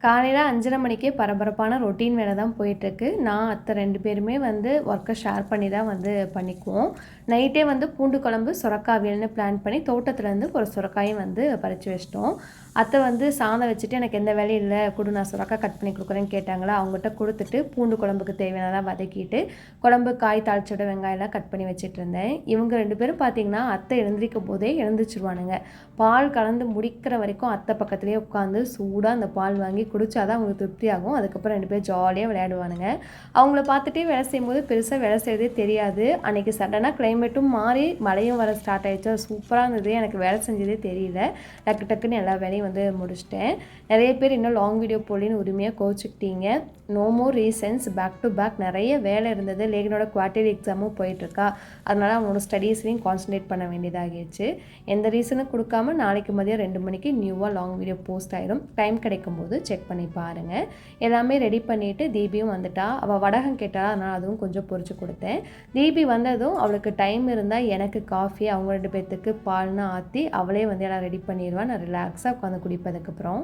காலையில 5:30 மணிக்கே பரபரப்பான ரொட்டீன் வேலை தான் போயிட்டுருக்கு. நான் அத்தை 2 பேருமே வந்து ஒர்க்கை ஷேர் பண்ணி தான் வந்து பண்ணிக்குவோம். நைட்டே வந்து பூண்டு குழம்பு, சுரக்காய் அவியல்னு பிளான் பண்ணி தோட்டத்துலேருந்து ஒரு சுரக்காயும் வந்து பறித்து வச்சிட்டோம். அத்தை வந்து சாதம் வச்சுட்டு எனக்கு எந்த வேலையும் இல்லை குடு நான் சுரக்காய் கட் பண்ணி கொடுக்குறேன்னு கேட்டாங்களா, அவங்ககிட்ட கொடுத்துட்டு பூண்டு குழம்புக்கு தேவையானதாக வதக்கிட்டு குழம்பு காய் தாளிச்சோட வெங்காயம்லாம் கட் பண்ணி வச்சுட்டு இருந்தேன். இவங்க 2 பேரும் பார்த்தீங்கன்னா அத்தை எழுந்திரிக்கும் போதே எழுந்திரிச்சிருவானுங்க. பால் கலந்து முடிக்கிற வரைக்கும் அத்தை பக்கத்துலேயே உட்காந்து சூடாக அந்த பால் வாங்கி குடித்தாதான் அவங்களுக்கு திருப்தியாகும். அதுக்கப்புறம் 2 பேரும் ஜாலியாக விளையாடுவானுங்க. அவங்கள பார்த்துட்டே வேலை செய்யும்போது பெருசாக வேலை செய்யறதே தெரியாது. அன்றைக்கி சடனாக கிளைமேட்டும் மாறி மழையும் வர ஸ்டார்ட் ஆகிடுச்சு. சூப்பராக இருந்தது. எனக்கு வேலை செஞ்சதே தெரியல. டக்கு டக்குன்னு எல்லா வேலையும் வந்து முடிச்சிட்டேன். நிறைய பேர் இன்னும் லாங் வீடியோ போலின்னு உரிமையாக கோச்சிக்கிட்டீங்க. No more reasons, back to back நிறைய வேலை இருந்தது. லேகனோட குவார்டர்லி எக்ஸாமும் போயிட்டுருக்கா. அதனால் அவனோட ஸ்டடீஸ்லையும் கான்சன்ட்ரேட் பண்ண வேண்டியதாகிடுச்சு. எந்த ரீசனும் கொடுக்காம நாளைக்கு மதியம் 2 மணிக்கு நியூவாக லாங் வீடியோ போஸ்ட் ஆயிடும். டைம் கிடைக்கும் போது செக் பண்ணி பாருங்கள். எல்லாமே ரெடி பண்ணிவிட்டு தீபியும் வந்துட்டா. அவள் வடகம் கேட்டால் அதனால் அதுவும் கொஞ்சம் பொரிச்சு கொடுத்தேன். தீபி வந்ததும் அவளுக்கு டைம் இருந்தால் எனக்கு காஃபி, அவங்க 2 பேர்த்துக்கு பால்னு ஆற்றி அவளே வந்து எல்லாம் ரெடி பண்ணிடுவான். நான் ரிலாக்ஸாக உட்காந்து குடிப்பதுக்கப்புறம்